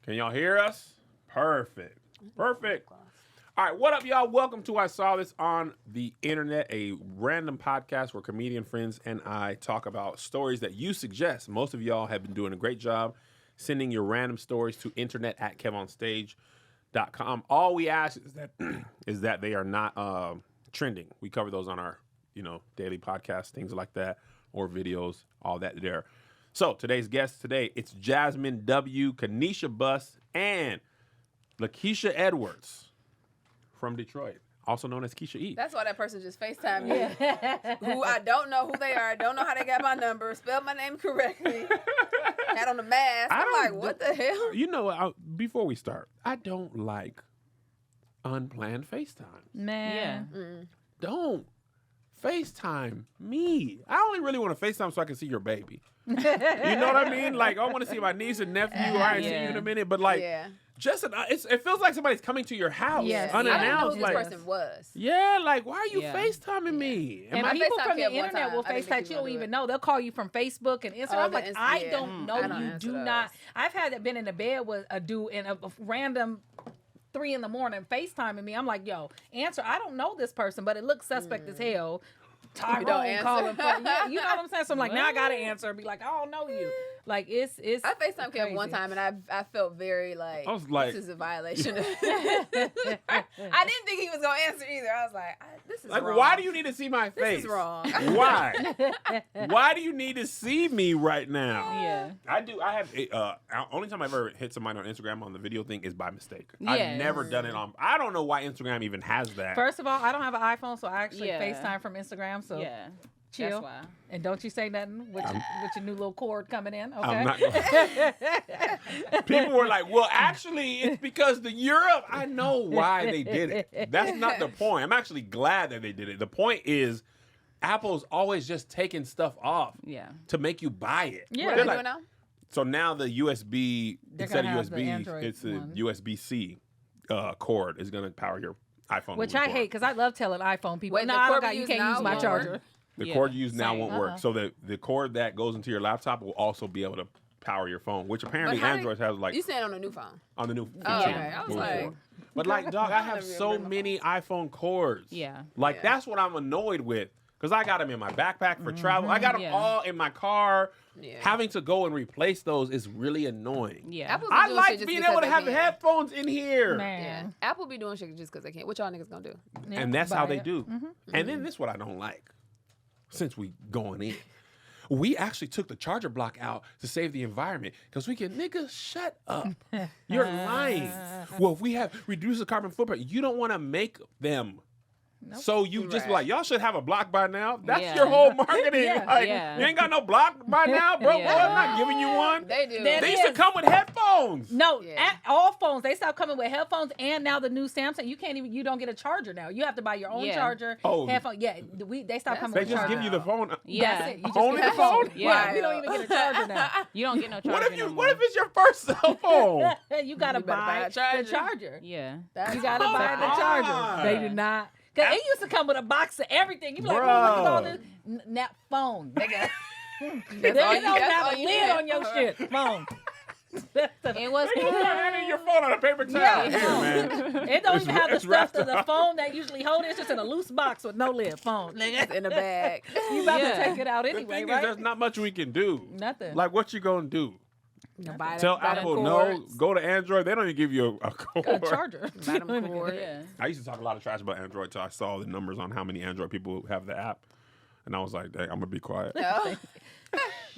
Can y'all hear us? Perfect. Perfect. All right, what up, y'all? Welcome to I Saw This on the Internet, a random podcast where comedian friends and I talk about stories that you suggest. Most of y'all have been doing a great job sending your random stories to internet@kevonstage.com. All we ask is that they are not trending. We cover those on our, daily podcast, things like that, or videos, all that there. So today's guests it's Jasmine W., Kanisha Buss, and Lakeisha Edwards from Detroit, also known as Keisha E. That's why that person just FaceTimed me. Who I don't know who they are, don't know how they got my number, spelled my name correctly, had on the mask. I'm like, what the hell? You know, before we start, I don't like unplanned FaceTimes. Man. Yeah. Don't FaceTime me. I only really want to FaceTime so I can see your baby. You know what I mean? Like, I want to see my niece and nephew, or I ain't seen you in a minute, but like, just it feels like somebody's coming to your house unannounced. I didn't know who this person was. Yeah, like, why are you FaceTiming me? And people from the internet will FaceTime you don't even know. They'll call you from Facebook and Instagram. I'm like, I don't know you. Do not. I've had been in the bed with a dude in a random 3 a.m. FaceTiming me. I'm like, yo, answer. I don't know this person, but it looks suspect as hell. Tyrone calling for you know what I'm saying? So I'm like, now I gotta answer and be like, I don't know you. Like it's I FaceTime Kev one time and I felt very like, I was like, this is a violation. I didn't think he was gonna answer either. I was like, this is like, wrong. why do you need to see my face? This is wrong. Why? Why do you need to see me right now? Yeah. I have only time I've ever hit somebody on Instagram on the video thing is by mistake. I've never done it on. I don't know why Instagram even has that. First of all, I don't have an iPhone, so I actually FaceTime from Instagram. So chill. That's why. And don't you say nothing with your new little cord coming in. Okay. I'm not People were like, well, actually, it's because the Europe. I know why they did it. That's not the point. I'm actually glad that they did it. The point is, Apple's always just taking stuff off to make you buy it. Yeah. What are they doing now? So now the USB, instead of USB, it's a USB-C cord is going to power your iPhone. Which I hate because I love telling iPhone people, Wait, you can't use my charger. The cord you use now won't work. So the cord that goes into your laptop will also be able to power your phone, which apparently Android has like. You saying on the new phone? On the new. Oh, okay. I was like. But like, dog, I have so many iPhone cords. Yeah. Like that's what I'm annoyed with. Because I got them in my backpack for travel. I got them all in my car. Yeah. Having to go and replace those is really annoying. Yeah. I like being able to have headphones in here. Man. Yeah. Apple be doing shit just because they can't. What y'all niggas gonna do? Yeah. And that's how they do. And then this is what I don't like. Since we going in, we actually took the charger block out to save the environment because we can, nigga, shut up. You're lying. Well, if we have reduced the carbon footprint, you don't want to make them. Nope. So you just like, y'all should have a block by now. That's your whole marketing. You ain't got no block by now, bro. Boy, I'm not giving you one. They do. They used to come with headphones. No, all phones. They stopped coming with headphones, and now the new Samsung, you don't get a charger now. You have to buy your own charger. Oh, headphone. Yeah, they stopped coming with a charger. They just give you the phone. Yeah. That's it. You just only the phone? Yeah. You don't even get a charger now. You don't get no charger. What if it's your first cell phone? You gotta buy the charger. Yeah. You gotta buy the charger. They do not. Because it used to come with a box of everything. You be like, look at all this. Phone, nigga. They don't have a lid on your shit. Phone. It was handing your phone on a paper towel. Yeah. Here, man. It don't even have the stuff to the phone that usually hold it. It's just in a loose box with no lid. Phone. It's in a bag. You about to take it out anyway, the thing right? is, there's not much we can do. Nothing. Like, what you gonna do? Tell Apple no. Go to Android. They don't even give you a cord. A charger. I used to talk a lot of trash about Android till I saw the numbers on how many Android people have the app, and I was like, "Dang, I'm gonna be quiet." No.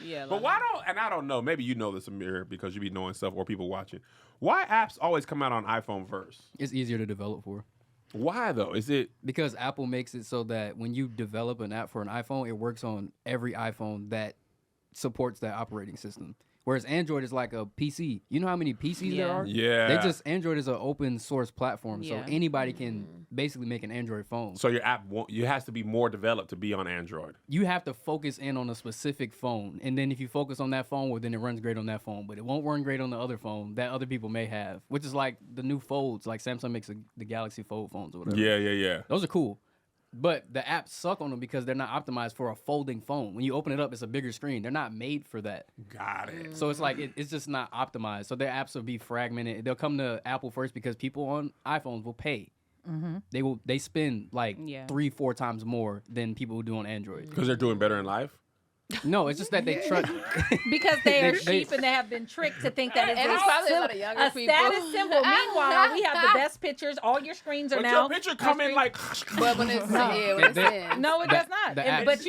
Yeah. But why don't? And I don't know. Maybe you know this, Amir, because you be knowing stuff or people watching. Why apps always come out on iPhone first? It's easier to develop for. Why though? Is it because Apple makes it so that when you develop an app for an iPhone, it works on every iPhone that supports that operating system. Whereas Android is like a PC. You know how many PCs there are? Yeah. Android is an open source platform, so anybody can basically make an Android phone. So your app has to be more developed to be on Android. You have to focus in on a specific phone, and then if you focus on that phone, well, then it runs great on that phone, but it won't run great on the other phone that other people may have, which is like the new folds, like Samsung makes the Galaxy Fold phones or whatever. Yeah. Those are cool. But the apps suck on them because they're not optimized for a folding phone. When you open it up, it's a bigger screen. They're not made for that. Got it. So it's like it's just not optimized. So their apps will be fragmented. They'll come to Apple first because people on iPhones will pay. They spend like 3-4 times more than people who do on Android. Because they're doing better in life? No, it's just that they trust. Because they are cheap and they have been tricked to think that And it's probably a lot of younger people. status symbol. Meanwhile, we have the best pictures. All your screens are But now. your picture come in like... But when it's when it's in. No, it does not. the But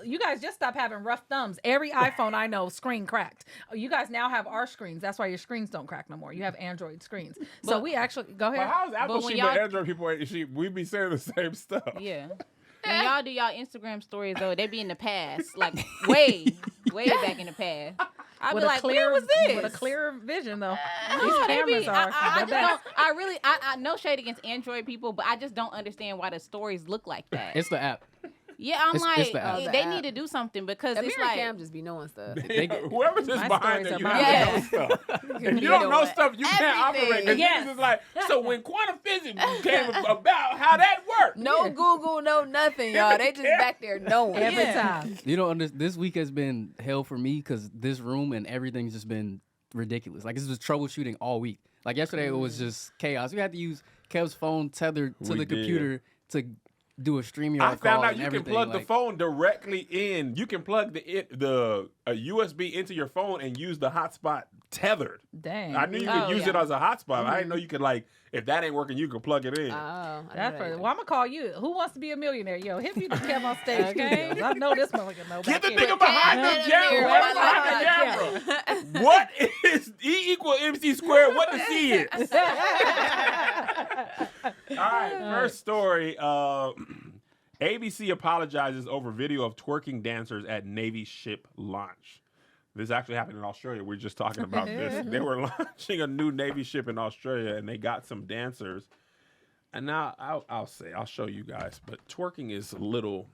you guys just stop having rough thumbs. Every iPhone I know screen cracked. You guys now have our screens. That's why your screens don't crack no more. You have Android screens. So we actually go But ahead. how is Apple But when cheap but y'all- Android people ain't cheap? We be saying the same stuff. Yeah. When y'all do y'all Instagram stories though, they be in the past, like way back in the past. I be like, where was this? With a clearer vision, though. No, These they cameras be, are I the just best. don't. I no shade against Android people, but I just don't understand why the stories look like that. It's the app. Yeah, I'm It's like, the app. they need to do something because it's Amira like, Cam just be knowing stuff. Whoever's just My behind stories it, you are have mine. to know stuff. If you don't know stuff, you can't Everything. operate. Yes. Yes. Is like, so when quantum physics came about, how that worked? No Google, no nothing, y'all. They just back there knowing. Every time. You don't understand. This week has been hell for me because this room and everything's just been ridiculous. Like, this was troubleshooting all week. Like, yesterday it was just chaos. We had to use Kev's phone tethered to We the did. computer to do a StreamYard I call found out and you can everything. plug the Like, phone directly in. You can plug the USB into your phone and use the hotspot tethered. Dang. I knew you could use it as a hotspot. I didn't Mm-hmm. know you could, like, if that ain't working, you could plug it in. That's for, well, I'm gonna call you. Who wants to be a millionaire? Yo, hit me to Kev on stage. Studios. I know this motherfucker know. Get back the in. nigga behind the Cam camera. in the Whoever's mirror. behind the camera. What is E equal MC squared? What the C is? All right, first story. ABC apologizes over video of twerking dancers at Navy ship launch. This actually happened in Australia. We are just talking about this. They were launching a new Navy ship in Australia, and they got some dancers. And now I'll show you guys. But twerking is a little.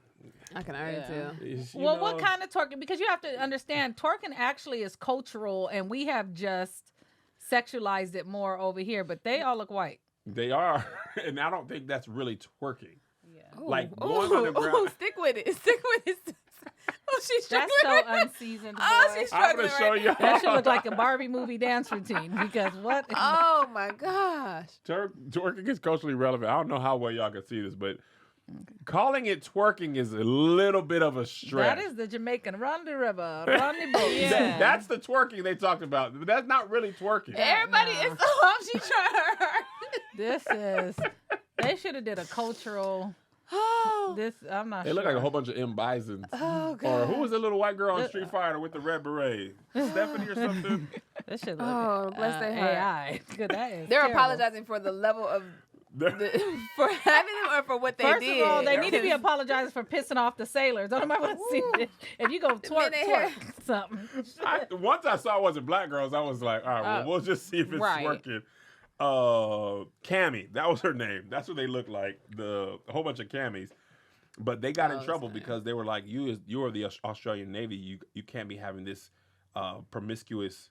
I can already tell. Well, what kind of twerking? Because you have to understand, twerking actually is cultural, and we have just sexualized it more over here. But they all look white. They are, and I don't think that's really twerking. Ooh, Like, going underground. Ooh, stick with it. Stick with it. Oh, she's That's struggling. so unseasoned. Oh, boy. she's I'm struggling gonna show right you. That should look like a Barbie movie dance routine. Because what? Oh my gosh. Twerking is culturally relevant. I don't know how well y'all can see this, but calling it twerking is a little bit of a stretch. That is the Jamaican run the river, run the boat. Yeah. That's the twerking they talked about. But that's not really twerking. Everybody is off. She trying. This is. They should have did a cultural. Oh. This I'm not. They sure. look like a whole bunch of M. Bisons. Oh Or god. who was the little white girl on Street Fighter with the red beret? Stephanie or something? This should look. Oh, bless their heart. AI. 'Cause that is They're terrible. apologizing for the level of for having them or for what they First did. of all, they need to be apologizing for pissing off the sailors. Don't nobody want to see this. If you go twerk they have- something. Once I saw it wasn't black girls, I was like, all right, well, we'll just see if it's Right. working. Cammy, that was her name. That's what they looked like. A whole bunch of Cammies. But they got in trouble because they were like, you are the Australian Navy. You can't be having this promiscuous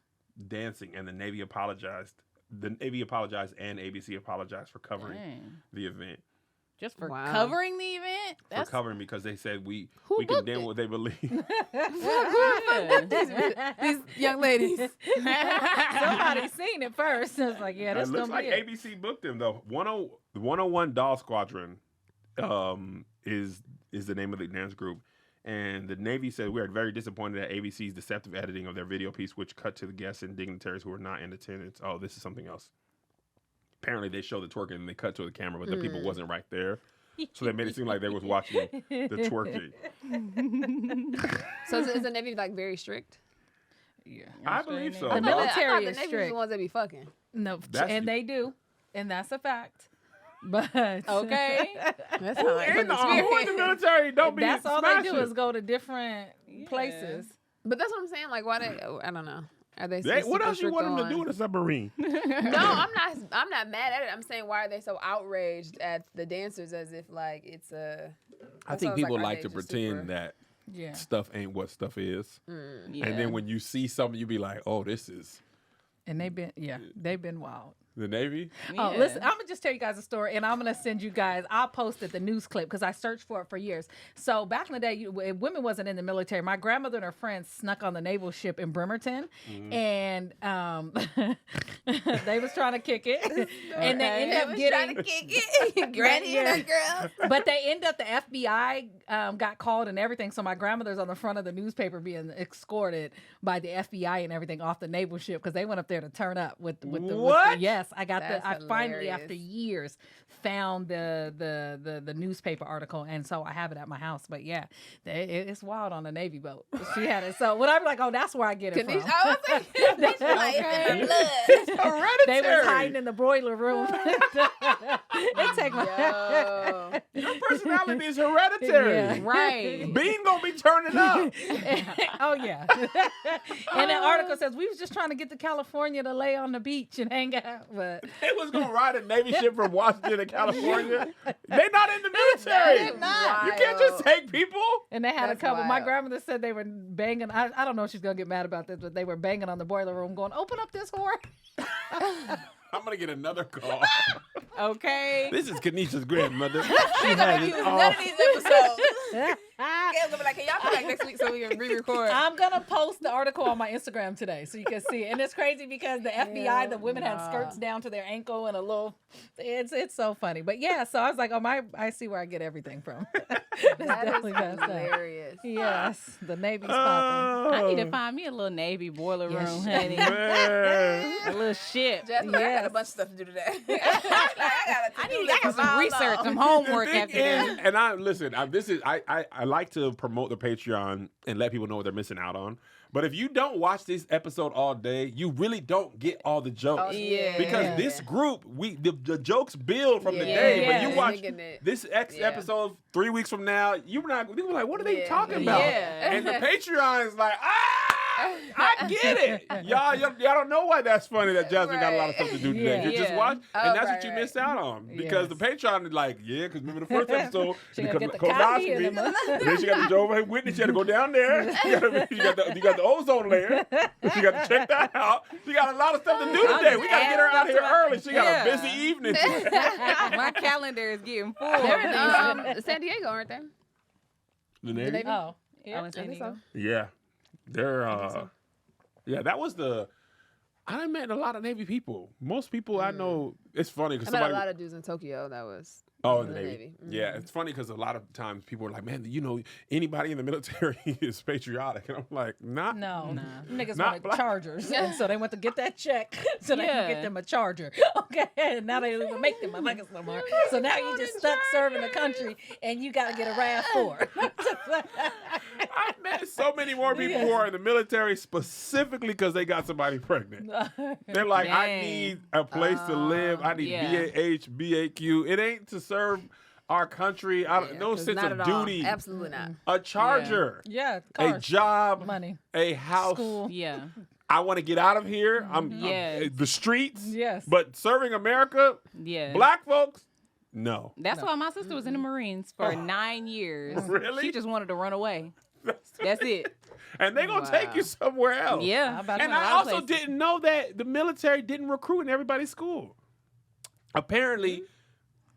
dancing. And the Navy apologized. The Navy apologized and ABC apologized for covering the event. just for Wow. covering the event. For covering because they said we Who condemn booked it? what they believe. These young ladies. Somebody seen it first. It's like, yeah, this It looks gonna like be it. ABC booked them though. The 101 Doll Squadron is the name of the dance group. And the Navy said, we are very disappointed at ABC's deceptive editing of their video piece, which cut to the guests and dignitaries who were not in attendance. Oh, this is something else. Apparently, they showed the twerking and they cut to the camera, but the people wasn't right there. So they made it seem like they was watching the twerking. So is the Navy like very strict? Yeah. I believe so. The I military thought the is Navy's strict. the ones that be fucking. No, That's and the- they do, and that's a fact. But Okay. That's Who how like in from the, the who in the military don't be that's all they do smashing? is go to different places. But that's what I'm saying. Like, why they? I don't know. Are they? What super else you strict want them to on- do in a submarine? No, I'm not mad at it. I'm saying why are they so outraged at the dancers as if like it's a. I think people are like they to just pretend super- that Yeah. stuff ain't what stuff is. Yeah. And then when you see something, you be like, oh, this is. And they've been wild. The Navy? Oh, listen, I'm going to just tell you guys a story, and I'm going to send you guys, I'll post it, the news clip, because I searched for it for years. So back in the day, women wasn't in the military. My grandmother and her friends snuck on the naval ship in Bremerton, and they was trying to kick it, and they ended up trying to kick it. Granny and her girl. But they end up, the FBI got called and everything, so my grandmother's on the front of the newspaper being escorted by the FBI and everything off the naval ship, because they went up there to turn up with the yes, I got I finally, after years, found the newspaper article, and so I have it at my house. But yeah, it's wild on a Navy boat. She had it. So when I'm like, oh, that's where I get it from. I was like, it's in the blood. It's Hereditary. They was hiding in the broiler room. It take my Your personality is hereditary. Yeah. Right. Bean gonna be turning up. Oh yeah. And the article says we was just trying to get to California to lay on the beach and hang out, but They was gonna ride a Navy ship from Washington to California. They not in the military. They're not. You can't just take people. and they had That's a couple. My wild. grandmother said they were banging. I don't know if she's gonna get mad about this, but they were banging on the boiler room, going, "Open up this whore." I'm gonna get another call. Okay. This is Kanisha's grandmother. She Ain't has gonna it use all. none of these episodes. Gail's gonna be like, can y'all come back next week so we can re-record? I'm gonna post the article on my Instagram today so you can see it. And it's crazy because the FBI, the women had skirts down to their ankle and a little. It's so funny, but yeah. So I was like, I see where I get everything from. That's definitely messed up. hilarious. Yes, the Navy's popping. I need to find me a little Navy boiler room, Yes, honey. Man. A little ship. Jasmine, I got a Yes. bunch of stuff to do today. I got some research, some homework The after thing this. is, and I listen. I like to promote the Patreon and let people know what they're missing out on. But if you don't watch this episode all day, you really don't get all the jokes. Oh, yeah. Because this group, the jokes build from the Yeah. day. Yeah. But you watch Thinking it. this episode 3 weeks from now, you're like, what are they Yeah. talking about? Yeah. And the Patreon is like, I get it. Y'all don't know why that's funny that Jasmine got a lot of stuff to do today. Yeah. You just Yeah. watch, Oh, and that's right, what you right. missed out on. Because the Patreon is like, because remember the first episode, She gonna get the Cosby, coffee and the then she got the Jehovah's Witness, she had to go down there. You got the ozone layer. She got to check that out. She got a lot of stuff to do today. We got to get her out here early. She got a busy evening today. My calendar is getting full. They're in San Diego, aren't they? The Navy? Navy? Oh, I went to San I think so. Diego. Yeah. They're yeah, that was I done met a lot of Navy people. Most people I know, it's funny because I met somebody a lot of dudes in Tokyo that was in in the the Navy. Navy. Yeah, it's funny because a lot of times people are like, man, anybody in the military is patriotic. And I'm like, not. no. Niggas Not wanted black. chargers. And so they went to get that check so they can get Yeah. them a charger. Okay. And now they don't even make them a niggas no more. So now you just stuck serving the country and you got to get a RAV4. I've met so many more people who are in the military specifically because they got somebody pregnant. They're like, I Dang. need a place to live. I need yeah. BAH, BAQ. It ain't to serve our country. No 'cause sense not of at all. duty. Absolutely not. A charger. Yeah. A Cars, job. money, A house. school. Yeah. I want to get out of here. I'm Yes. the streets. Yes. But serving America, Yeah. black folks, no. That's why my sister was in the Marines for 9 years. Really? She just wanted to run away. That's it. And they gonna take you somewhere else. Yeah. How about And that? I also didn't know that the military didn't recruit in everybody's school. Apparently,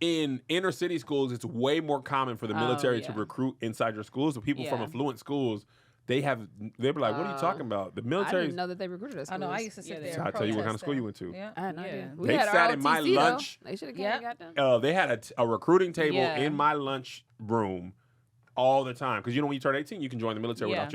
in inner city schools, it's way more common for the military to yeah. recruit inside your schools. So people from Yeah. affluent schools, they're like, what are you talking about? The I military. didn't know that they recruited us. I know. I used to sit Yeah, there. So and I'll tell you what kind of protest school you that. went to. Yeah. I had no Yeah. idea. They had our sat in my OTC, though. lunch. They should have came Yeah. and got them. They had a recruiting table Yeah. in my lunch room all the time. Because when you turn 18, you can join the military Yeah.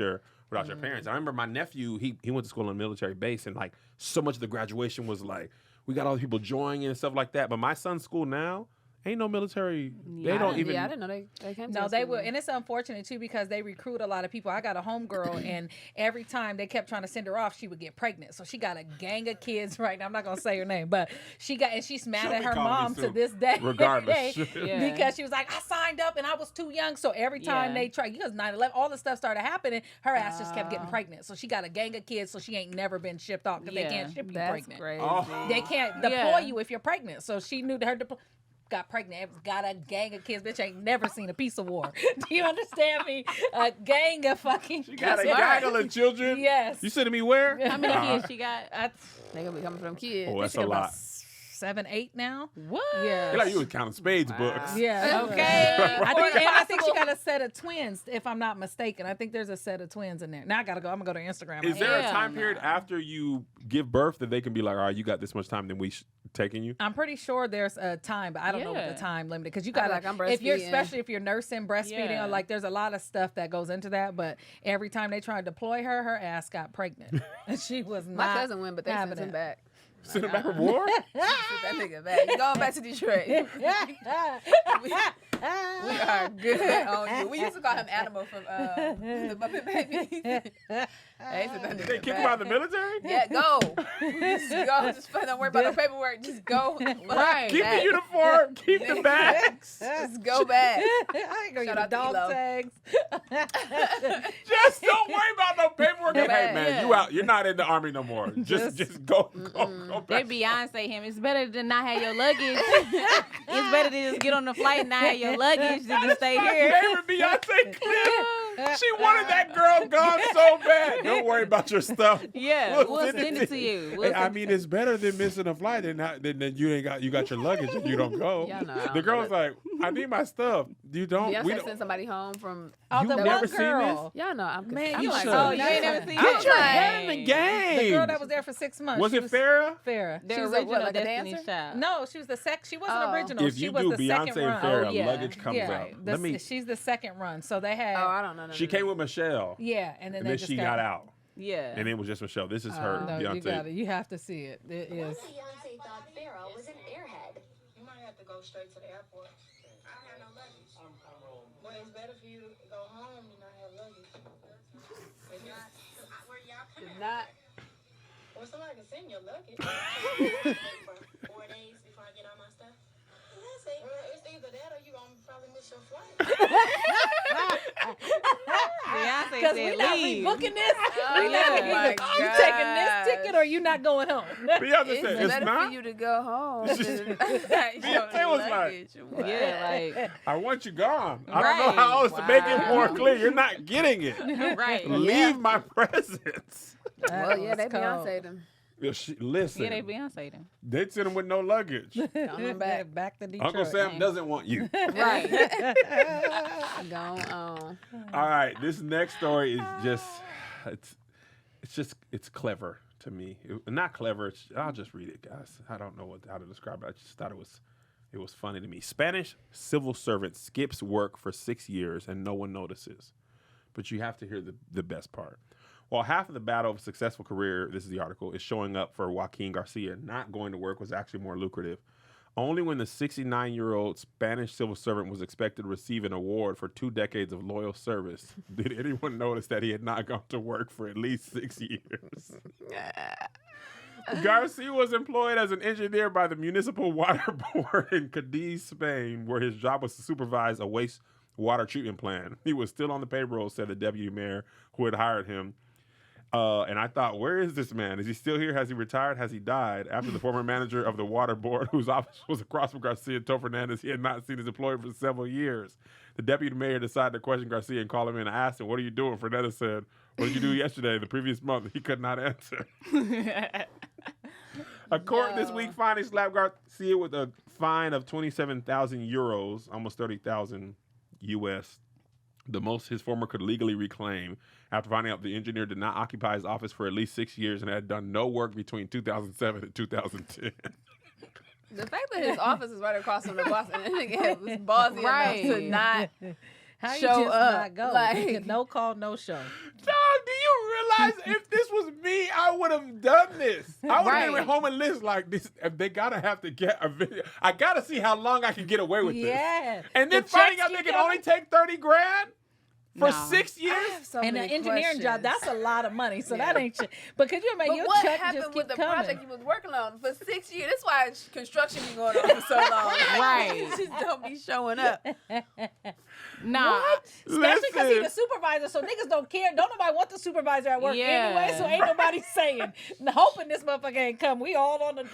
without your parents. I remember my nephew, he went to school on a military base, and like so much of the graduation was like, we got all the people joining and stuff like that. But my son's school now, ain't no military. They Yeah. don't even. Yeah, I didn't know they came to No, us they school. will, and it's unfortunate too because they recruit a lot of people. I got a homegirl, and every time they kept trying to send her off, she would get pregnant. So she got a gang of kids right now. I'm not gonna say her name, but she's mad She'll at be her calling me mom to soon, this day. regardless. Yeah. Because she was like, I signed up and I was too young. So every time Yeah. they tried, because 9/11, all the stuff started happening, her ass just kept getting pregnant. So she got a gang of kids, so she ain't never been shipped off because they Yeah. can't ship you That's pregnant. crazy. Oh. They can't deploy Yeah. you if you're pregnant. So she knew that her got pregnant, got a gang of kids. Bitch ain't never seen a piece of war. Do you understand me? A gang of fucking You got a kids. gaggle of children. Yes. You sending me where? How many kids she got? They gonna be coming from kids. Oh, that's She got a about lot. 7, 8 now. What? Yeah. You're like you was counting spades books. Yeah. Okay. I think she got a set of twins, if I'm not mistaken. I think there's a set of twins in there. Now I gotta go. I'm gonna go to Instagram. Is there a Hell time no. period after you give birth that they can be like, all right, you got this much time, then we taking you? I'm pretty sure there's a time, but I don't know what Yeah. the time limit because you I feel gotta like I'm if you're breastfeeding. especially if you're nursing, breastfeeding, Yeah. or like there's a lot of stuff that goes into that. But every time they tried to deploy her, her ass got pregnant, and she was not. My cousin went, but they sent having him it. back. Send him back from war? Sent that nigga back. You going back to Detroit. We are good on you. We used to call him Animal from the Muppet Babies. Hey, sent that They nigga kick him back. out of the military? Yeah, go. Just go. Just don't worry about the paperwork. Just go. Right. Keep the uniform. Keep the bags. Just go back. I ain't gonna Shout get out the to dog Elo. tags. Just don't worry about no paperwork. Hey, bad. man, you out. You're not in the army no more. Just go They back. Beyonce him. It's better to not have your luggage. It's better to just get on the flight and not have your luggage than to stay here. Favorite Beyonce clip. She wanted that girl gone so bad. Don't worry about your stuff. Yeah, we'll send it to you. We'll Hey, I send mean, it's better than missing a flight than you got your luggage and you don't go. Y'all know I don't The know girl's that. like, I need my stuff. You don't. We Beyonce don't. sent somebody home from. Oh, You the never one seen girl. Y'all know I'm. Man, I'm you like, should. oh, you ain't never seen Get it? your head in the game. The girl that was there for 6 months. Was she it Farrah? Farrah. The She was a- original what, like a Destiny's dancer? Child. No, she was the She wasn't Oh. original. If she you was do the Beyonce second and run. Farrah, yeah. luggage comes yeah. out. The- She's the second run. So they had. Oh, I don't know. She came with Michelle. Yeah, and then And they then just she got out. Yeah. And it was just Michelle. This is her, No, Beyonce. you got it. You have to see it. It is. Beyonce thought Pharaoh was an airhead. You might have to go straight to the airport. I don't have no luggage. Well, it's better for you to go home than not have luggage. If not, where y'all Did coming? not. Well, somebody can send your luggage. For 4 days before I get all my stuff. Well, it's either that or you gonna probably miss your flight. Beyonce Because said we're not leave. rebooking this. We yeah. not Oh my you taking this gosh. ticket or you not going home. Beyonce It's said, it's better not. for you to go home. Beyonce was like, Yeah, like I want you gone. I don't know Right. how else to make it more Wow. clear. You're not getting it. right. Leave my presence. Well, yeah, they That was cold. Beyonce them. Listen, Yeah, they Beyonce them. they'd send him with no luggage. Gone back. Back to Detroit. Uncle Sam doesn't want you. Right. Gone on. All right, this next story is just it's clever to me. Not clever. I'll just read it, guys. I don't know how to describe it. I just thought it was funny to me. Spanish civil servant skips work for 6 years and no one notices. But you have to hear the best part. While half of the battle of a successful career, this is the article, is showing up for Joaquin Garcia, not going to work was actually more lucrative. Only when the 69-year-old Spanish civil servant was expected to receive an award for 2 decades of loyal service did anyone notice that he had not gone to work for at least 6 years. Garcia was employed as an engineer by the Municipal Water Board in Cadiz, Spain, where his job was to supervise a wastewater treatment plant. He was still on the payroll, said the deputy mayor who had hired him. And I thought, where is this man? Is he still here? Has he retired? Has he died? After the former manager of the water board, whose office was across from Garcia, told Fernandez he had not seen his employer for several years. The deputy mayor decided to question Garcia and call him in and asked him, what are you doing? Fernandez said, what did you do yesterday, the previous month? He could not answer. A court this week finally slapped Garcia with a fine of 27,000 euros, almost 30,000 US, the most his former could legally reclaim, after finding out the engineer did not occupy his office for at least 6 years and had done no work between 2007 and 2010. The fact that his office is right across from the boss and the nigga was ballsy Right. enough to not How you show just up. not go? Like, No call, no show. Dog, do you realize if this was me, I would have done this. I would have been Right. at home and list like this. They gotta have to get a video. I gotta see how long I can get away with Yeah. this. And then The finding checks out they keep can coming. only take 30 grand for No. 6 years. I have so And an many engineering job, questions. that's a lot of money. So that ain't shit. But could you imagine But your what check happened just with keep the coming? project you was working on for 6 years? That's why construction be going on for so long. Right. You just don't be showing up. Nah. Especially because he's the Listen. supervisor, so niggas don't care. Don't nobody want the supervisor at work Yeah. anyway, so ain't nobody saying. Hoping this motherfucker ain't come. We all on the dance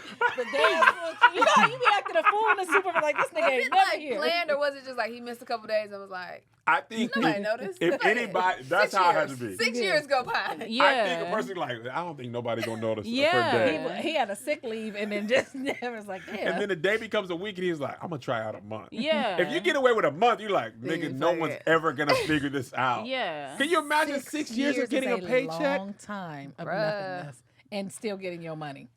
floor. You know how you be acting a fool in the supervisor like this nigga Was ain't it never like here. planned or was it just like he missed a couple days and was like, I think nobody noticed? if Like, anybody, that's 6 how it has years. to be. 6 years go by. Yeah. I think a person like, I don't think nobody gonna notice Yeah. for a day. He had a sick leave and then just never was like, damn. And then the day becomes a week, and he's like, I'm gonna try out a month. Yeah. If you get away with a month, you're like, Then nigga, you no fuck one's it. ever gonna figure this out. Yeah. Can you imagine 6 years of getting a is paycheck? long time of Bruh. nothingness and still getting your money.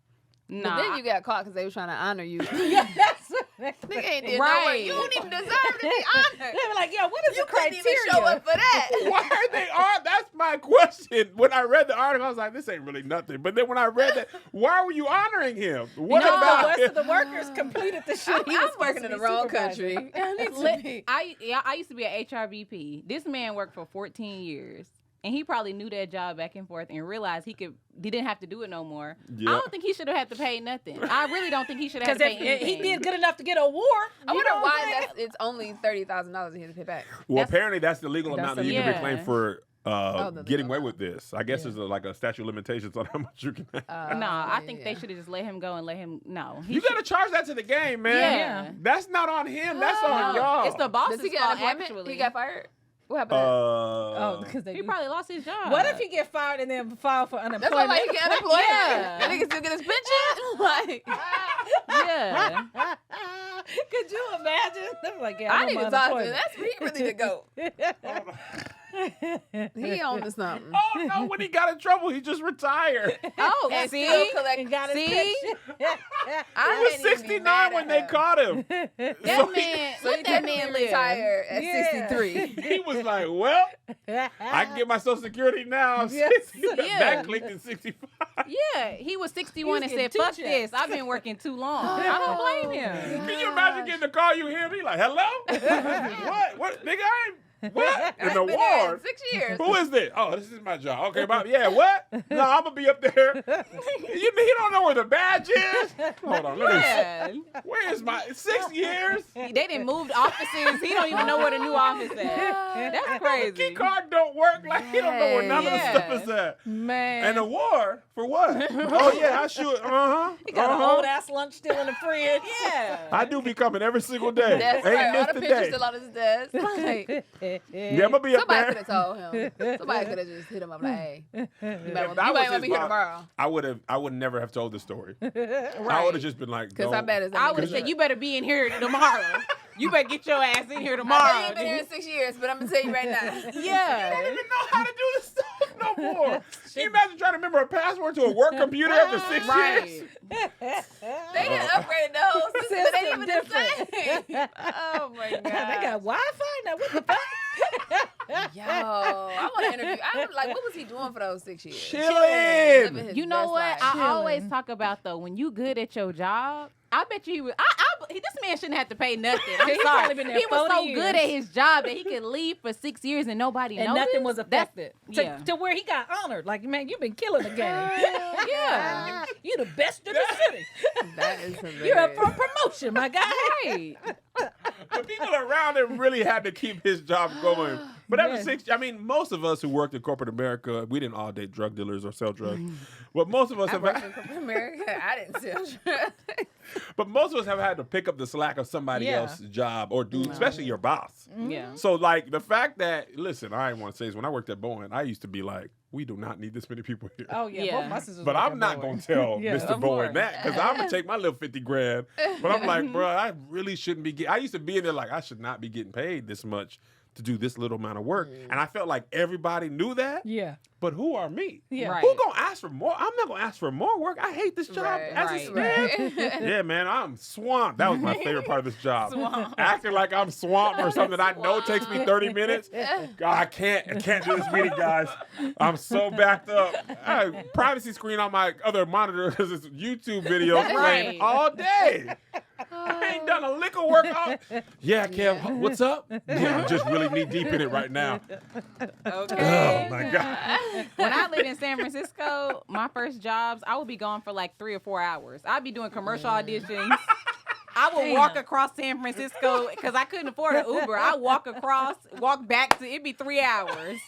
Nah. But then you got caught because they were trying to honor you. Yeah, that's Nigga ain't did no work. Right. You don't even deserve to be honored. They were like, yo, what is You the couldn't criteria? even show up for that. Why are they on? That's my question. When I read the article, I was like, this ain't really nothing. But then when I read that, why were you honoring him? What No, about the rest of the workers completed the shit. I'm, He was I'm working supposed in to the be wrong supervising. country. I need to be. I used to be an HRBP. This man worked for 14 years. And he probably knew that job back and forth and realized he didn't have to do it no more. Yeah. I don't think he should have had to pay nothing. I really don't think he should have Because had to pay if he anything. did good enough to get an award, I you wonder know what I'm why saying? it's only $30,000 he has to pay back. Well, That's- apparently that's the legal amount that you can yeah. reclaim for the getting legal away with this. I guess there's like a statute of limitations on how much you can. Nah, I think they should have just let him go and let him. No, he You gotta charge that to the game, man. Yeah. That's not on him. That's on No, y'all. it's the boss's Does he get fault. unemployment? Actually, He got fired? What happened? Oh, because they he do. probably lost his job. What if he get fired and then file for That's unemployment? why he get unemployment. Yeah. That nigga still get his pension? Like, Yeah. Could you imagine? They're like, yeah, I I'm need on to talk to him. unemployment. That's he really the goat. He on to something. Oh no! When he got in trouble, he just retired. Oh, And see, still collect- And got his See? pension. He I was can't even be 69 mad when at they him. caught him. that man, So let he that man technically live. retired at Yeah. 63. He was like, "Well, I can get my Social Security now." I'm Yes. 60. Yeah. That clicked in 65. Yeah, he was 61 and He was said, getting "Fuck two this! checks." I've been working too long. I don't blame him." Can you imagine getting the call you hear me like, "Hello? What? What? Nigga, I ain't what in the I've been there ward." 6 years. Who is this? Oh, this is my job. Okay, Bob. Yeah, what? No, I'm gonna be up there. He don't know where the badge is. Hold on, let me see. Yeah. Where is my 6 years? They didn't move offices. He don't even know where the new office is. That's Key crazy. card don't work. Like he don't know where none of the Yeah. stuff is at. Man. An award for what? Oh yeah, I should. He got an old ass lunch still in the fridge. Yeah. I do be coming every single day. That's Ain't right. All missed the a pictures day. still on his desk. Like, Yeah, I'm gonna be up somebody could there. have told him. Somebody could have just hit him up like, hey, you might If want that was to his be here boss, tomorrow. I would never have told the story. I Right. would have just been like, Because how don't- bad is that? I nigga would have said, look? "You better be in here tomorrow. You better get your ass in here I know tomorrow." you ain't been here in 6 years, but I'm going to tell you right now. I don't Yeah. even know how to do this stuff no more. Can you imagine trying to remember a password to a work computer after 6 Right. years? They didn't upgrade those. This ain't even the same. Oh, my God. They got Wi-Fi now. What the fuck? Yo, I want to interview. I was like, what was he doing for those 6 years? Chilling. Living his You know best what? life. I always talk about though, when you good at your job, I bet you he was. This man shouldn't have to pay nothing. I'm He's sorry. probably been there He was 40 so years. good at his job that he could leave for 6 years and nobody And noticed. nothing was affected. yeah. To where he got honored. Like, man, you've been killing the game. Yeah. You the best in the city. That is hilarious. You're up for promotion, my guy. Right. The people around him really had to keep his job going. But after Yeah. 6, I mean, most of us who worked in corporate America, we didn't all date drug dealers or sell drugs. But most of us I have worked in corporate America. I didn't sell drugs. But most of us have had to pick up the slack of somebody Yeah. else's job or do, especially your boss. Yeah. So, like, the fact that, listen, I didn't want to say this. When I worked at Boeing, I used to be like, we do not need this many people here. Oh, yeah. Yeah. Both my sisters But work I'm at not Boeing. going to tell Yeah, Mr. of Boeing course. that because I'm going to take my little 50 grand. But I'm like, bro, I really shouldn't be getting, I used to be in there like, I should not be getting paid this much to do this little amount of work. And I felt like everybody knew that. Yeah. But who are me? Yeah. Right. Who gonna ask for more? I'm not gonna ask for more work. I hate this job Right, as it stands. Yeah, man, I'm swamped. That was my favorite part of this job. Acting like I'm swamped or something that I know takes me 30 minutes. God, I can't do this meeting, guys. I'm so backed up. I have privacy screen on my other monitor because it's YouTube videos playing Right. all day. I ain't done a lick of work. Yeah, Kev, what's up? Yeah, I'm just really knee deep in it right now. Okay. Oh my God. When I lived in San Francisco, my first jobs, I would be gone for like 3 or 4 hours. I'd be doing commercial auditions. I would walk across San Francisco because I couldn't afford an Uber. I walk back to, it'd be 3 hours.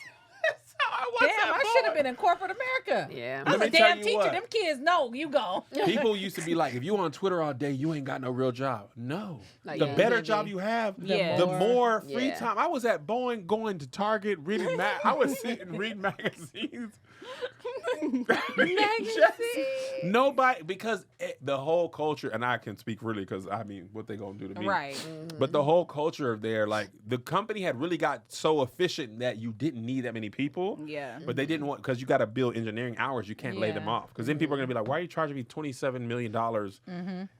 I should have been in corporate America. Yeah. I'm a damn teacher. Them kids know you go. People used to be like, if you on Twitter all day, you ain't got no real job. No. The better job you have, the more free time. I was at Boeing going to Target, reading I was sitting reading magazines. Nobody, because the whole culture, and I can speak really because I mean what they gonna do to me, right? But the whole culture of there, like the company had really got so efficient that you didn't need that many people. Yeah. But they didn't want, because you got to build engineering hours. You can't lay them off, because then people are gonna be like, why are you charging me $27 million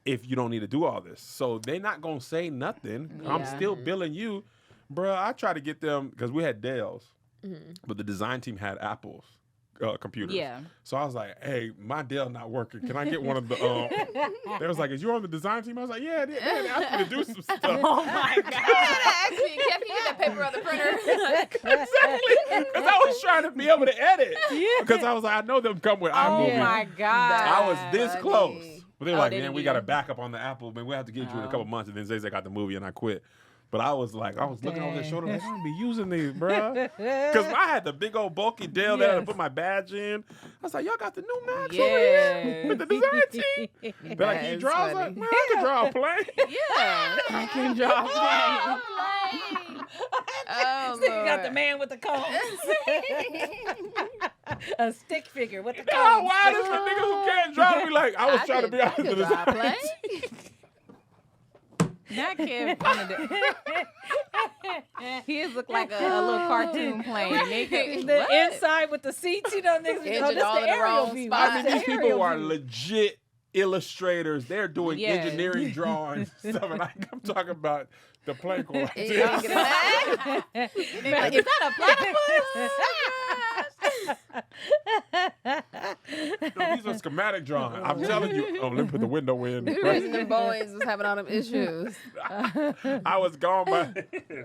if you don't need to do all this? So they're not gonna say nothing. I'm still billing you, bruh. I try to get them, because we had Dells, but the design team had Apple's computers. Yeah. So I was like, hey, my Dell not working. Can I get one of the they was like, is you on the design team? I was like, yeah, they asked me to do some stuff. Oh my God. Actually, kept you that paper on the printer. Exactly. Because I was trying to be able to edit. Because I was like, I know them come with iMovie. Oh my God. I was this close. But they were like, man, we got a backup on the Apple. Man, we'll have to get you in a couple months. And then Zay got the movie and I quit. But I was like, I was looking over their shoulder, like, I don't be using these, bro. Because I had the big old bulky Dell that I had to put my badge in. I was like, y'all got the new Macs over here with the design team. They're like, can you draw? I was like, man, I can draw a plane. Yeah, I can draw a plane. Oh, Still got the man with the combs. A stick figure with the combs. How wild is the nigga who can't draw? Be like, I was trying to be honest with the design team. That kid wanted it. His looked like a little cartoon plane. The inside with the seats, you know, niggas. This the aerial view. I mean, these people are legit illustrators. They're doing engineering drawings and stuff, and I'm talking about the plane going. Is that a platypus? No, these are schematic drawings. I'm telling you. Oh, let me put the window in. The reason the Boeings was having all them issues. I was gone by.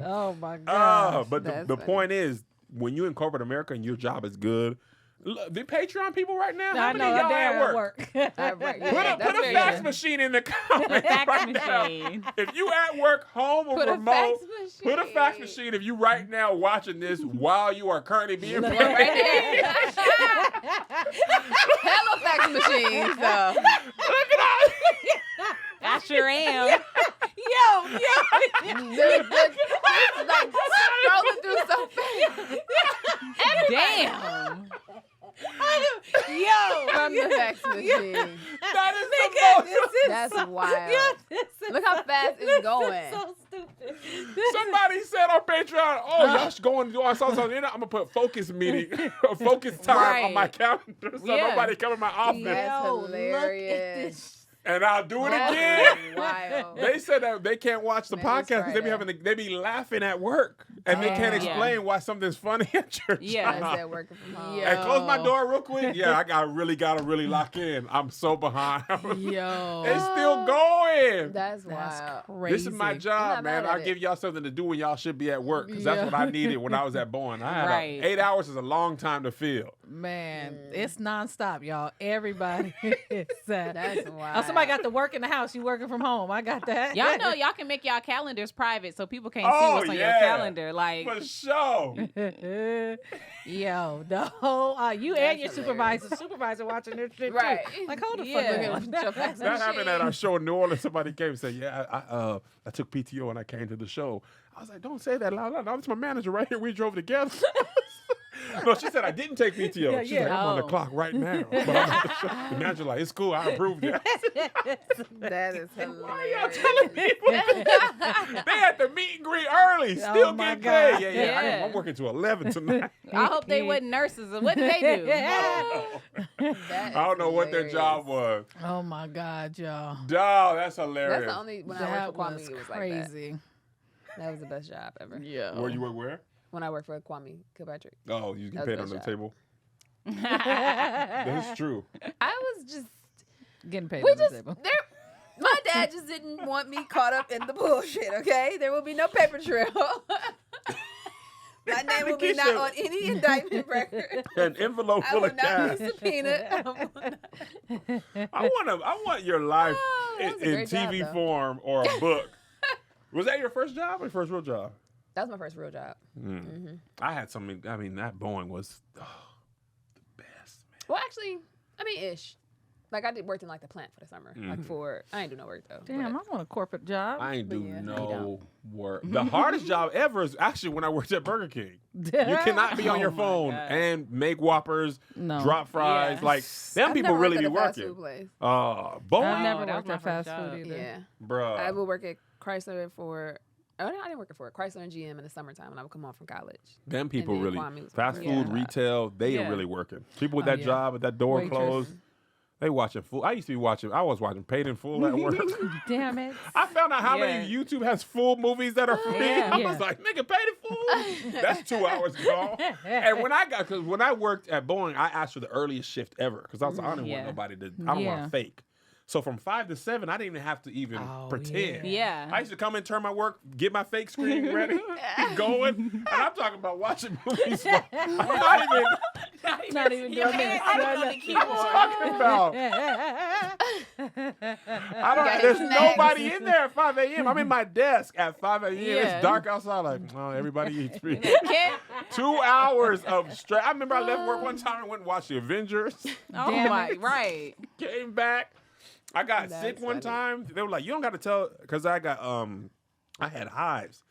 Oh my God. But the point is, when you in corporate America and your job is good, the Patreon people right now, how many of y'all at work? Put a fax machine in the comments right now. If you at work, home, or remote, put a fax machine. If you right now watching this while you are currently being paid. Hello, fax machines, though. Look at all. I sure am. Yo. Like scrolling through so fast. Damn. Yo. From the fax machine. That is That's wild. Look how fast it's going. So stupid. Somebody said on Patreon, oh, y'all should go and do I saw something. I'm going to put focus meeting, focus time on my calendar so nobody come in my office. That's hilarious. And I'll do it again. Wild. They said that they can't watch the podcast because they be laughing at work. And they can't explain why something's funny at your job. That's working from home. And close my door real quick. Yeah, I gotta really lock in. I'm so behind. Yo. It's still going. That's wild. Crazy. This is my job, man. I'll give y'all something to do when y'all should be at work, because that's what I needed when I was at Boeing. I had 8 hours is a long time to fill. Man, it's nonstop, y'all. Everybody is That's wild. Oh, somebody got to work in the house. You working from home. I got that. Y'all know y'all can make y'all calendars private so people can't see what's on your calendar. Like, for sure. Yo, the whole you and your supervisor watching this shit too. Like, hold the fuck up. That happened at our show in New Orleans. Somebody came and said, yeah, I took PTO and I came to the show. I was like, don't say that loud. No, it's my manager right here. We drove together. No, she said I didn't take PTO. She's like, I'm on the clock right now. But I'm at the show. The manager like, it's cool. I approved it. That is hilarious. Why are y'all telling people? They had to meet and greet early. Still get paid. Yeah. I'm working till 11 tonight. I hope they wasn't nurses. What did they do? I don't know what their job was. Oh my God, y'all. Dog, that's hilarious. That's the only when I worked for Kwame, it was crazy. Like that. That was the best job ever. Yeah. Where you work where? When I worked for Kwame Kilpatrick. Oh, you get paid on the table? That's That's true. I was just getting paid on the table. My dad just didn't want me caught up in the bullshit, okay? There will be no paper trail. My name will be not on any indictment record. An envelope full of cash. I will not be subpoenaed. I want your life. That was a in great job, TV though. form or a book. Was that your first job or your first real job? That was my first real job. I had something. I mean, that Boeing was the best, man. Well, actually, I mean, ish. Like, I worked in, like, the plant for the summer. Like, I ain't do no work, though. Damn, I want a corporate job. I ain't do yeah. no work. The hardest job ever is actually when I worked at Burger King. You cannot be on your phone and make Whoppers, drop fries. Yeah. like them I've people never really worked be at a fast working. food place. Boeing, I've never that worked was at my fast first job. food either. Yeah. bruh. I would work at Chrysler for... Oh, no, I didn't work it for it. Chrysler and GM in the summertime when I would come home from college. Them people then really Kwame was fast working. food, retail. They are Yeah. really working. People with that yeah. job, with that door Waitress. closed. They watching full. I used to be watching. I was watching Paid in Full at work. Damn it. I found out how many YouTube has full movies that are free. Yeah. I was like, nigga, Paid in Full. That's 2 hours gone. And when I worked at Boeing, I asked for the earliest shift ever because I was like, I don't want nobody to. I don't want to fake. So from 5 to 7, I didn't even have to even pretend. Yeah. I used to come in, turn my work, get my fake screen ready, keep going, and I'm talking about watching movies. I'm not even doing this. on the keyboard. talking about. There's nobody in there at 5 a.m. I'm in my desk at 5 a.m. Yeah. It's dark outside. Like, oh, everybody eats me. 2 hours of straight. I remember I left work one time and went and watched the Avengers. Oh my, right. Came back. I got sick one time. They were like, you don't got to tell, because I got, I had hives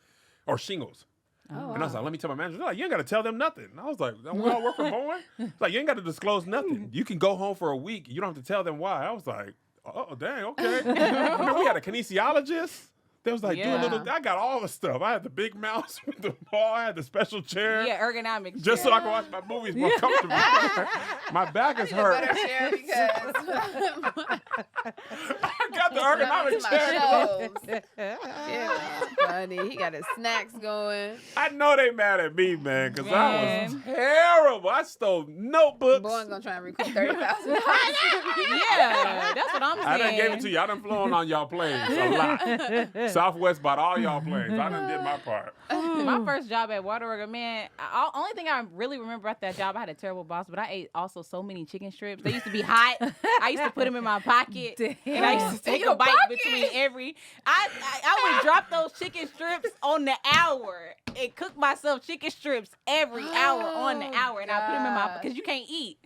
or shingles. Oh, And I was like, let me tell my manager. They're like, you ain't got to tell them nothing. And I was like, we all work for Boeing? It's like, you ain't got to disclose nothing. You can go home for a week. You don't have to tell them why. I was like, oh, dang, okay. And then we had a kinesiologist. They was like, do a little, I got all the stuff. I had the big mouse with the ball. I had the special chair. Yeah, ergonomics. Just so I can watch my movies more comfortable. My back is hurt. better share because I got the ergonomic chair. yeah, funny. He got his snacks going. I know they mad at me, man, because I was terrible. I stole notebooks. Boy's gonna try and recoup $30,000. Yeah, that's what I'm saying. I done gave it to you. I done flown on y'all planes a lot. Southwest bought all y'all planes. I done did my part. My first job at Waterworks, man, only thing I really remember about that job, I had a terrible boss, but I ate also so many chicken strips. They used to be hot. I used to put them in my pocket. And I used to take a bite between every. I would drop those chicken strips on the hour and cook myself chicken strips every hour on the hour. And I put them in my, because you can't eat.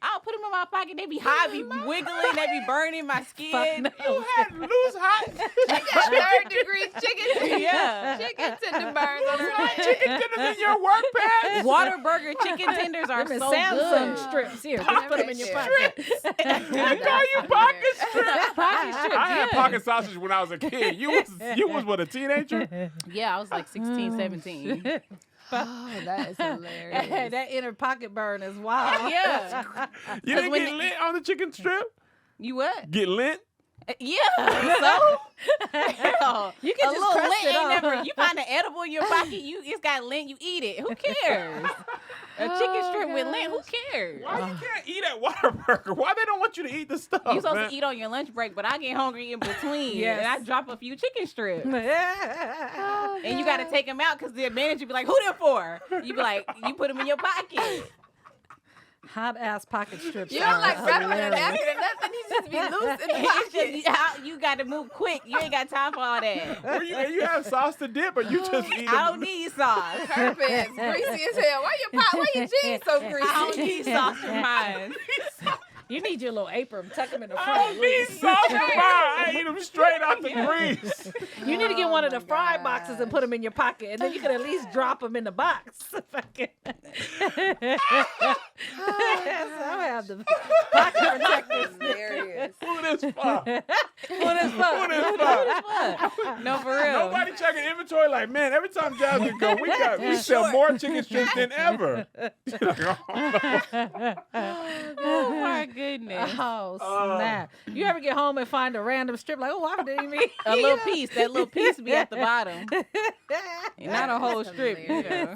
I'll put them in my pocket. They be hot, be wiggling, they be burning my skin. You had loose hot Third-degree chicken. Yeah. Chicken tender burns on her leg. chicken tenders in your work pants. Whataburger chicken tenders are so Samsung good. strips here. Just put them in your pocket. I call you pocket strips. Pocket strips, I had yeah. pocket sausage when I was a kid. You was what, a teenager? Yeah, I was like 16, 17. Oh, that is hilarious. That inner pocket burn is wild. Yeah. You didn't when get lint on the chicken strip? You what? Get lint? Yeah. So hell, You can a just little crust lint it ain't off. never. You find an edible in your pocket. It's got lint. You eat it. Who cares? A chicken strip with lint. Who cares? Why you can't eat at Whataburger? Why they don't want you to eat the stuff? You supposed man? to eat on your lunch break, but I get hungry in between, Yes. and I drop a few chicken strips. And you got to take them out because the manager be like, "Who them for?" You be like, "You put them in your pocket." Hot ass pocket strips. You don't like wrapping it hilarious. after nothing. He just be loose in the It's pocket. just how you got to move quick. You ain't got time for all that. Well, you have sauce to dip, or you just eat I them? don't need sauce. Her pants greasy as hell. Why your jeans so greasy? I don't need sauce for mine. You need your little apron. Tuck them in the front. I don't need sauce for mine. I eat them straight out the grease. You need to get one of the fry boxes and put them in your pocket, and then you can at least drop them in the box. Fucking. I have the pocket protectors. Hilarious. Who this for? What is Who fuck? this for? No, for real. Nobody checking inventory. Like, man, every time Jasmine go, we sell more chicken strips than ever. Oh my goodness. Oh snap! You ever get home and find a random strip like, oh, I didn't even A little piece. That little piece be at the bottom. And not a whole strip, you know.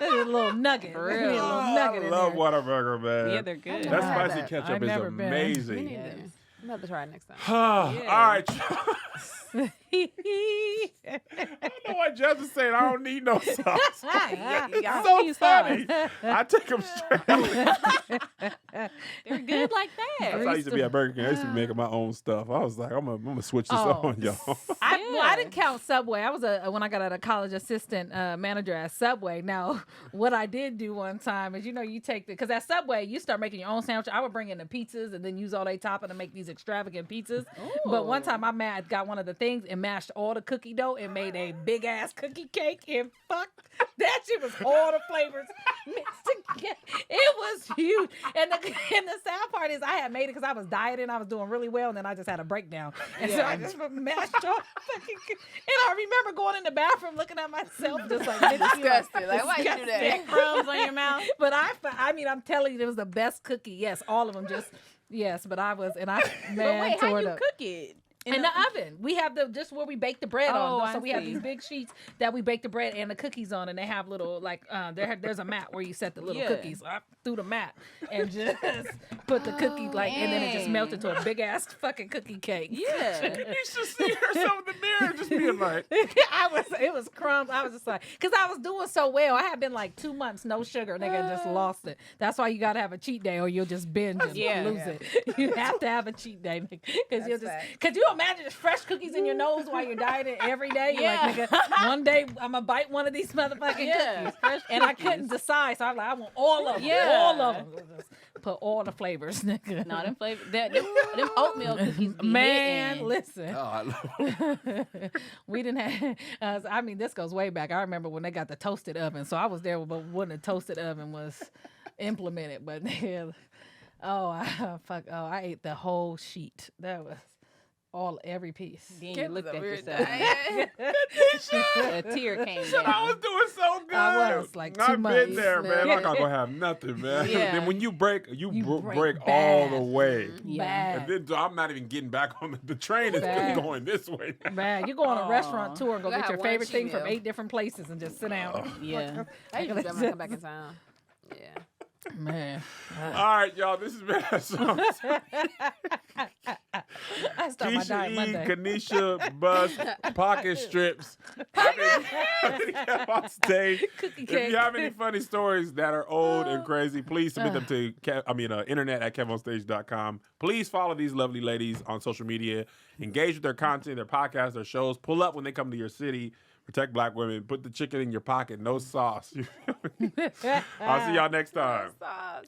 a little nugget. For real. A little nugget I in love there. Whataburger, man. Yeah, they're good. That I've had spicy that. ketchup I've is never been. amazing. I'm about to try it next time. All right. I don't know why Jess is saying I don't need no sauce. Y'all So need funny. sauce. I take them straight. They're good like that. That's how I used to be at Burger King. I used to be making my own stuff. I was like, I'm gonna switch this on, y'all. I didn't count Subway. I was when I got out of college assistant manager at Subway. Now, what I did do one time is, you take because at Subway you start making your own sandwich. I would bring in the pizzas and then use all they topping to make these extravagant pizzas. Ooh. But one time I got one of the things and mashed all the cookie dough and made a big ass cookie cake, and fuck, that shit was all the flavors mixed together. It was huge. And the sad part is I had made it because I was dieting. I was doing really well, and then I just had a breakdown. And so I just mashed all fucking. And I remember going in the bathroom looking at myself just like disgusted. Like, why you do that? Crumbs on your mouth. But I mean, I'm telling you, it was the best cookie. Yes, all of them. Just yes, but I was, and I But wait, how tore it you up. cook it? In the oven. We have just where we bake the bread on. I So we have see. these big sheets that we bake the bread and the cookies on, and they have little there's a mat where you set the little cookies. So I threw the mat and just put the cookies and then it just melted to a big ass fucking cookie cake. Yeah. You should see herself in the mirror just being like, It was crumbs. I was just like, because I was doing so well. I had been like 2 months no sugar, nigga, just lost it. That's why you gotta have a cheat day or you'll just binge and lose it. You have to have a cheat day, nigga, because could you imagine just fresh cookies in your nose while you're dieting every day? You're like, nigga, one day I'm gonna bite one of these motherfucking cookies, and I couldn't decide, so I'm like, I want all of them, all of them. Just put all the flavors, nigga. No, them flavors. Them oatmeal cookies. Be Man, hitting. listen. oh, I love We didn't have. I mean, this goes way back. I remember when they got the toasted oven, so I was there, but when the toasted oven was implemented. But I ate the whole sheet. That was every piece. Then you Kim looked was at over here yourself. dying. A tear came I down. was doing so good. I was, like, 2 I've months. been there, man. I'm not gonna have nothing, man. Yeah. Then when you break, you break bad. all the way. Yeah. Bad. And then I'm not even getting back on the train. Is Bad. going this way. Man, you go on a restaurant tour and go You get gotta your have one favorite thing cheat from meal. 8 different places and just sit down. Yeah. I usually do when I come back in town. Yeah. Man, All right, y'all. This has been our song. I start my Keisha diet E, Monday. Kanisha Bus, Pocket Strips. On stage. Cookie If cake. you have any funny stories that are old and crazy, please submit them to internet at kevonstage.com. Please follow these lovely ladies on social media. Engage with their content, their podcasts, their shows. Pull up when they come to your city. Protect Black women. Put the chicken in your pocket. No sauce. I'll see y'all next time. Sauce.